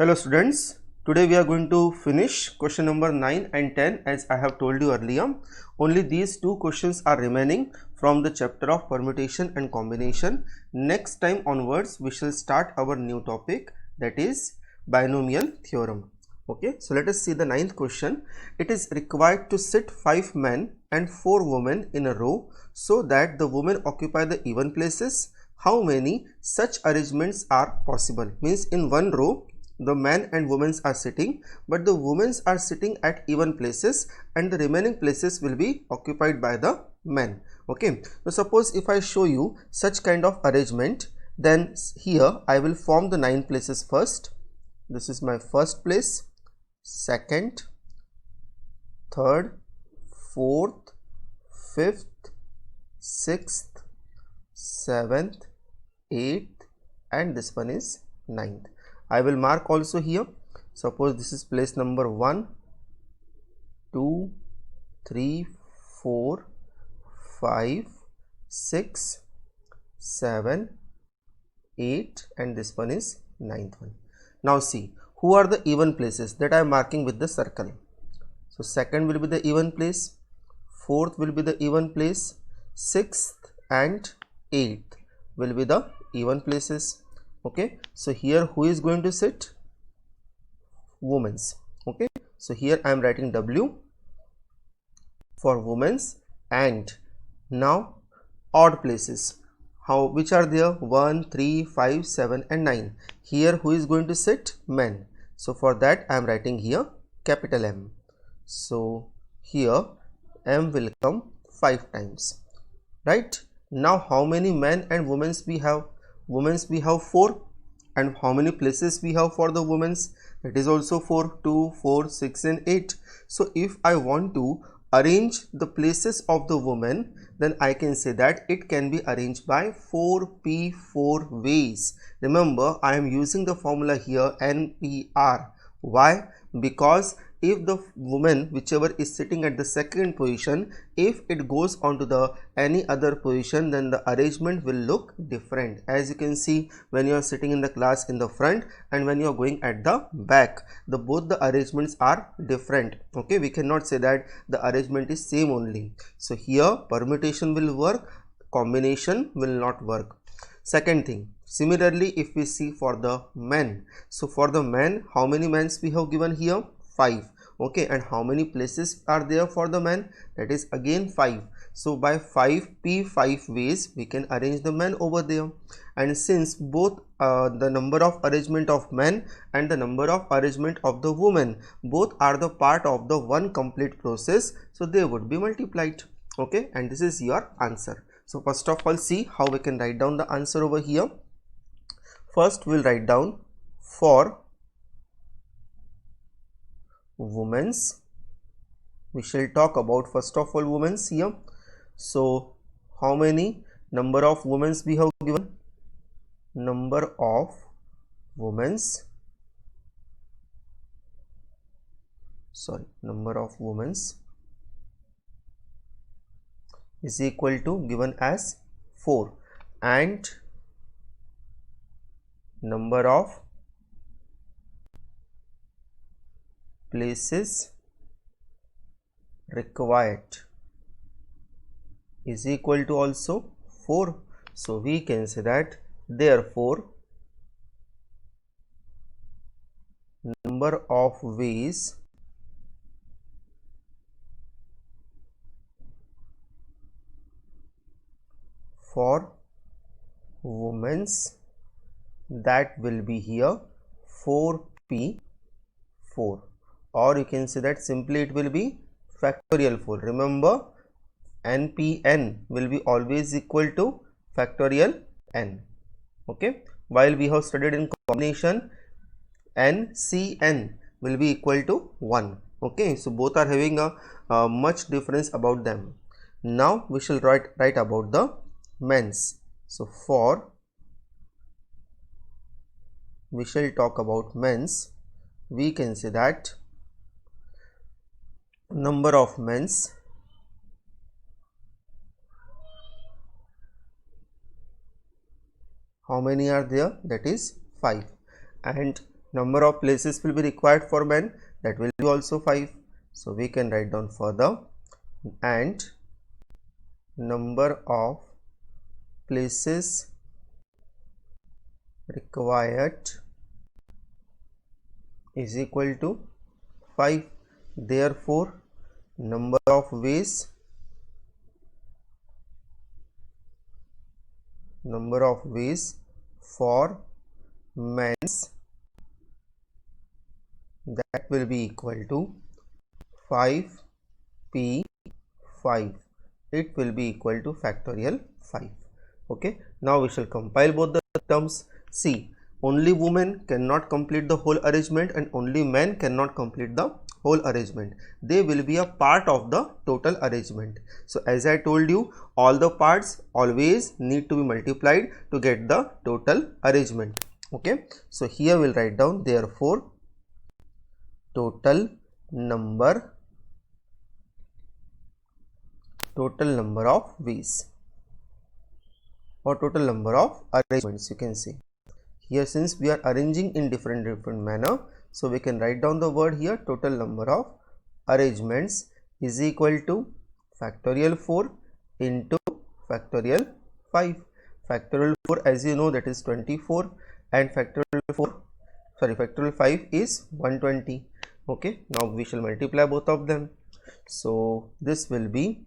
Hello students, today we are going to finish question number 9 and 10 as I have told you earlier. Only these two questions are remaining from the chapter of permutation and combination. Next time onwards we shall start our new topic, that is binomial theorem. Okay, so let us see the ninth question. It is required to sit 5 men and 4 women in a row so that the women occupy the even places. How many such arrangements are possible? Means in one row the men and women are sitting, but the women are sitting at even places and the remaining places will be occupied by the men. Okay, so suppose if I show you such kind of arrangement, then here I will form the 9 places first. This is my first place, second, third, fourth, fifth, sixth, seventh, eighth, and this one is ninth. I will mark also here. Suppose this is place number 1, 2, 3, 4, 5, 6, 7, 8, and this one is 9th one. Now see, who are the even places that I am marking with the circle. So second will be the even place, fourth will be the even place, sixth and eighth will be the even places. Okay, so here who is going to sit? Women's. Okay, so here I am writing W for women's. And now odd places, which are there? 1, 3, 5, 7 and 9. Here who is going to sit? Men. So for that I am writing here capital M. So here M will come 5 times, right? Now how many men and women we have? Women's we have 4, and how many places we have for the women's? It is also 4, 2, 4, 6 and 8. So if I want to arrange the places of the women, then I can say that it can be arranged by 4p4 ways. Remember, I am using the formula here NPR. Why? Because if the woman whichever is sitting at the second position, if it goes on to the any other position, then the arrangement will look different. As you can see, when you are sitting in the class in the front and when you are going at the back, both the arrangements are different. Okay, we cannot say that the arrangement is same only. So here permutation will work, combination will not work. Second thing, similarly if we see for the men, so for the men, how many men we have given here? 5. Okay, and how many places are there for the men? That is again 5. So by 5p5 ways we can arrange the men over there. And since both the number of arrangement of men and the number of arrangement of the women both are the part of the one complete process, so they would be multiplied. Okay, and this is your answer. So first of all, see how we can write down the answer over here. First we'll write down for women's. We shall talk about first of all women's here. So how many number of women's we have given? Number of women's, number of women's is equal to given as 4, and number of places required is equal to also 4. So we can say that therefore number of ways for women's, that will be here 4p4, or you can say that simply it will be factorial 4. Remember, NPN will be always equal to factorial n. Okay, while we have studied in combination, NCN will be equal to 1. Okay, so both are having a much difference about them. Now we shall write about the men's. So for we shall talk about men's, we can say that number of men's how many are there? That is 5. And Number of places will be required for men, that will be also 5. So we can write down further, and number of places required is equal to 5. Therefore number of ways for men's, that will be equal to 5p5. It will be equal to factorial 5. Okay, now we shall compile both the terms. See, only women cannot complete the whole arrangement and only men cannot complete the whole arrangement. They will be a part of the total arrangement. So as I told you, all the parts always need to be multiplied to get the total arrangement. Okay, so here we'll write down, therefore total number of ways or total number of arrangements. You can see here, since we are arranging in different manner, so we can write down the word here, total number of arrangements is equal to factorial 4 into factorial 5. Factorial 4, as you know, that is 24, and factorial 5 is 120. Okay, now we shall multiply both of them. So this will be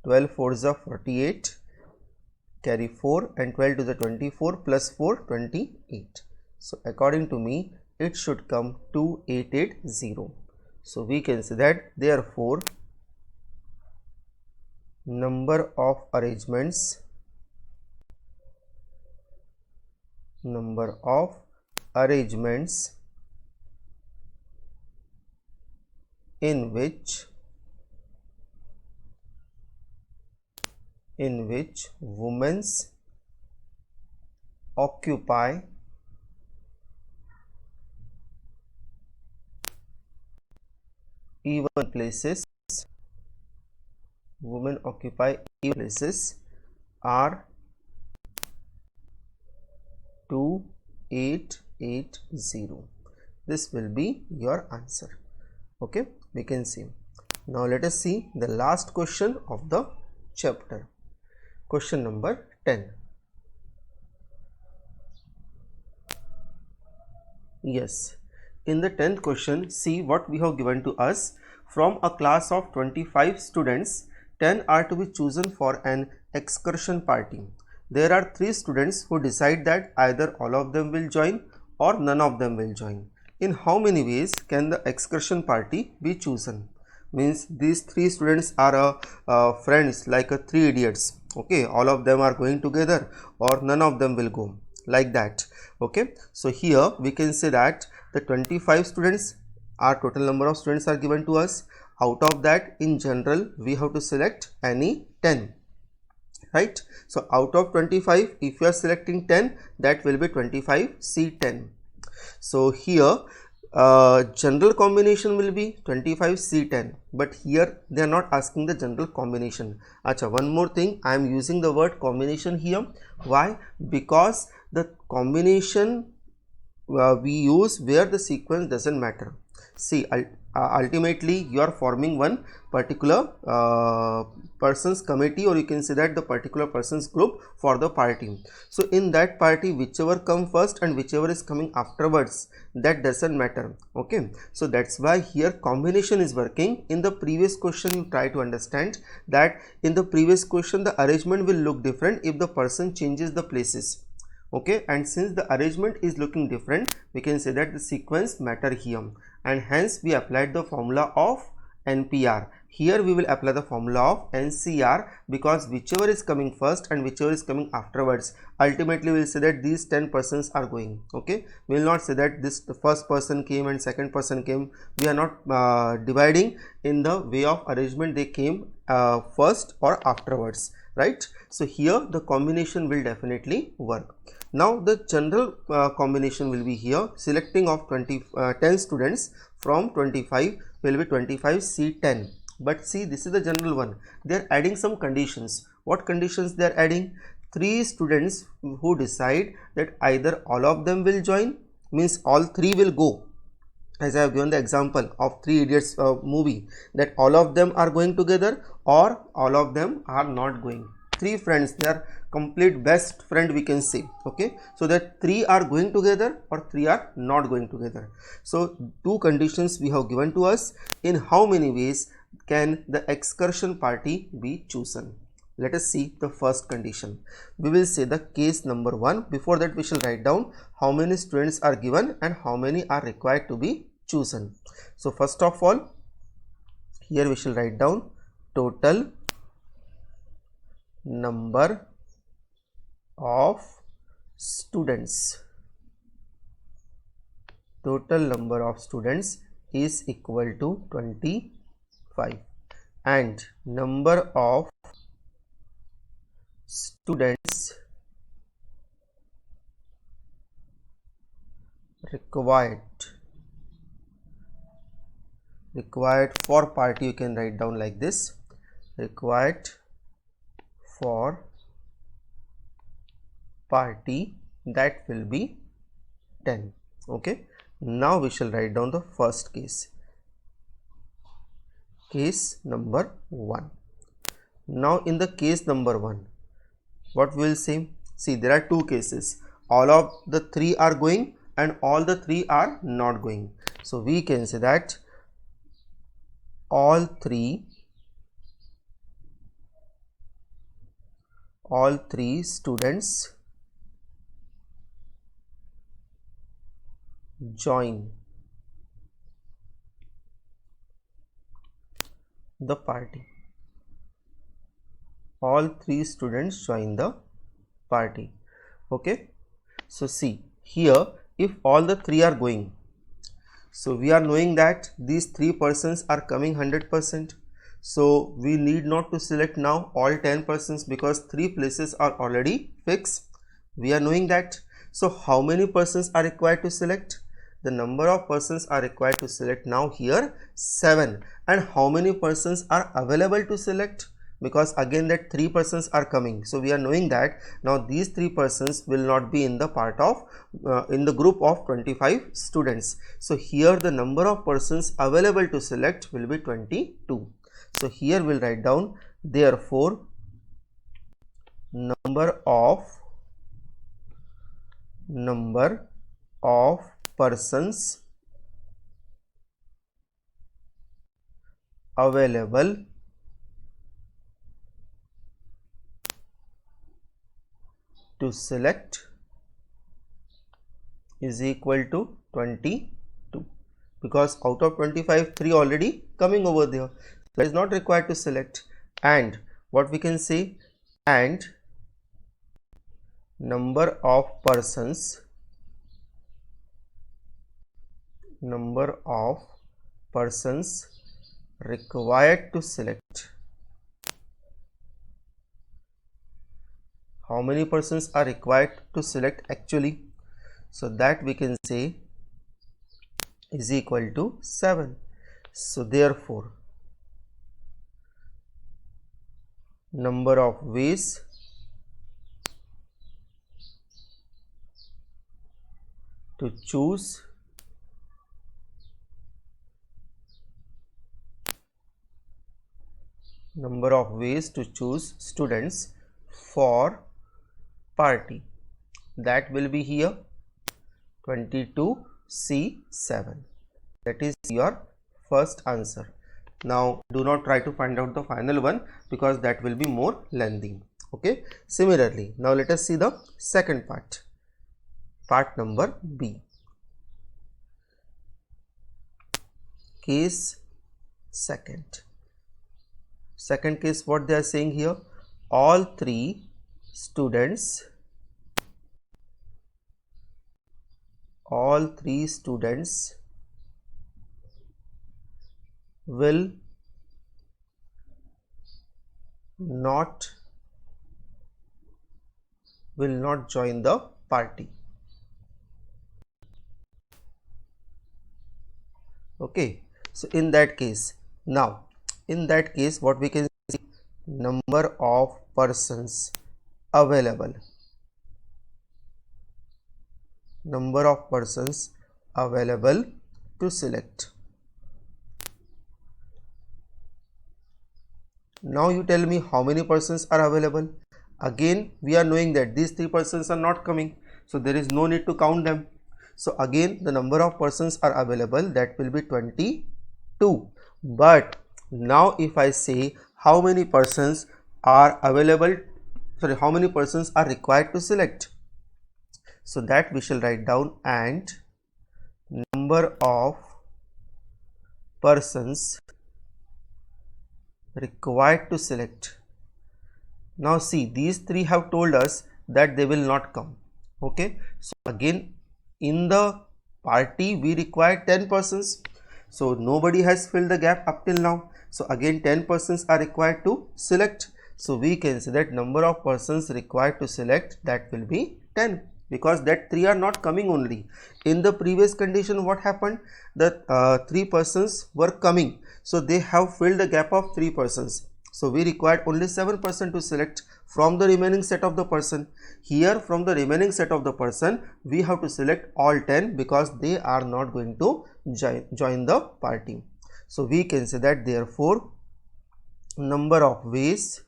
12 4s are 48, carry 4, and 12 to the 24 plus 4 28. So according to me, it should come 2880. So we can say that therefore number of arrangements in which women occupy even places, are 2880. This will be your answer. Okay, we can see. Now let us see the last question of the chapter. Question number 10. Yes, in the 10th question, see what we have given to us. From a class of 25 students, 10 are to be chosen for an excursion party. There are 3 students who decide that either all of them will join or none of them will join. In how many ways can the excursion party be chosen? Means these 3 students are friends, like 3 idiots. Okay, all of them are going together or none of them will go, like that. Okay, so here we can say that the 25 students are total number of students are given to us. Out of that, in general, we have to select any 10, right? So out of 25, if you are selecting 10, that will be 25C10. So here general combination will be 25C10, but here they are not asking the general combination. Acha, one more thing, I am using the word combination here. Why? Because the combination we use where the sequence doesn't matter. See, ultimately you are forming one particular person's committee, or you can say that the particular person's group for the party. So in that party, whichever come first and whichever is coming afterwards, that doesn't matter. Okay, so that's why here combination is working. In the previous question, you try to understand that in the previous question the arrangement will look different if the person changes the places. Okay, and since the arrangement is looking different, we can say that the sequence matter here, and hence we applied the formula of NPR. Here we will apply the formula of NCR, because whichever is coming first and whichever is coming afterwards, ultimately we will say that these 10 persons are going. Okay, we will not say that this the first person came and second person came. We are not dividing in the way of arrangement they came first or afterwards, right? So here the combination will definitely work. Now the general combination will be here, selecting of 10 students from 25 will be 25C10. But see, this is the general one. They are adding some conditions. What conditions they are adding? 3 students who decide that either all of them will join means all three will go, as I have given the example of Three Idiots movie, that all of them are going together or all of them are not going. Three friends, they are complete best friend we can say. Okay, so that three are going together or three are not going together. So two conditions we have given to us. In how many ways can the excursion party be chosen? Let us see the first condition. We will say the case number 1. Before that we shall write down how many students are given and how many are required to be chosen. So first of all, here we shall write down total number of students. Total number of students is equal to 25 and number of students required for party, you can write down like this, required for party, that will be 10. Okay, now we shall write down the first case, case number 1. Now in the case number 1, what we will say? See, there are two cases, all of the three are going and all the three are not going. So we can say that all three students join the party. All three students join the party. Okay, so see here, if all the three are going, so we are knowing that these three persons are coming 100%. So we need not to select now all 10 persons because 3 places are already fixed. We are knowing that. So how many persons are required to select? The number of persons are required to select now here 7. And how many persons are available to select? Because again that 3 persons are coming. So we are knowing that now these 3 persons will not be in the part of in the group of 25 students. So here the number of persons available to select will be 22. So here we'll write down, therefore number of persons available to select is equal to 22, because out of 25 3 already coming over there, that is not required to select. And what we can say, and number of persons required to select. How many persons are required to select actually? So that we can say is equal to 7. So therefore number of ways to choose students for party, that will be here 22C7. That is your first answer. Now do not try to find out the final one because that will be more lengthy. Okay, similarly now let us see the second part, part number B. Case second case, what they are saying here, all three students will not join the party. Okay, so in that case, now in that case what we can see, number of persons available number of persons available to select. Now you tell me how many persons are available. Again we are knowing that these 3 persons are not coming, so there is no need to count them. So again the number of persons are available, that will be 22. But now if I say how many persons are available, sorry, how many persons are required to select, so that we shall write down and number of persons required to select. Now see, these 3 have told us that they will not come. Okay, so again in the party we require 10 persons, so nobody has filled the gap up till now, so again 10 persons are required to select. So we can say that number of persons required to select, that will be 10, because that 3 are not coming only. In the previous condition what happened, that 3 persons were coming, so they have filled the gap of 3 persons. So we required only 7 persons to select from the remaining set of the person. Here from the remaining set of the person we have to select all 10, because they are not going to join the party. So we can say that therefore number of ways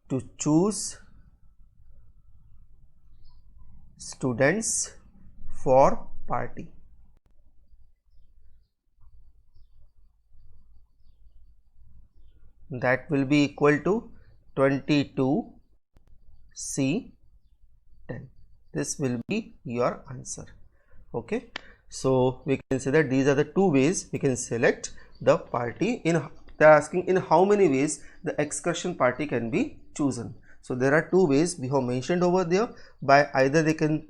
to choose students for party. That will be equal to 22 C 10. This will be your answer. Okay, so we can say that these are the 2 ways we can select the party. They are asking in how many ways the excursion party can be chosen. So there are 2 ways we have mentioned over there. By either they can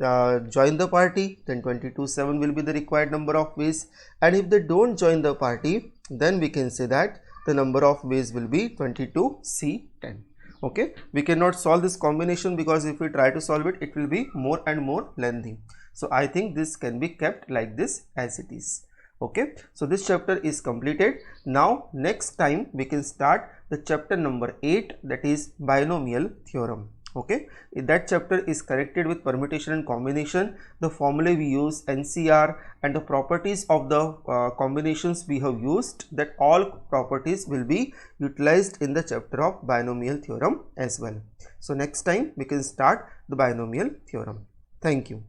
join the party, then 22/7 will be the required number of ways, and if they don't join the party, then we can say that the number of ways will be 22 C 10. Okay, we cannot solve this combination, because if we try to solve it, it will be more and more lengthy. So I think this can be kept like this as it is. Okay, so this chapter is completed. Now next time we can start the chapter number 8, that is binomial theorem. Okay, that chapter is connected with permutation and combination, the formulae we use, NCR, and the properties of the combinations we have used. That all properties will be utilized in the chapter of binomial theorem as well. So next time we can start the binomial theorem. Thank you.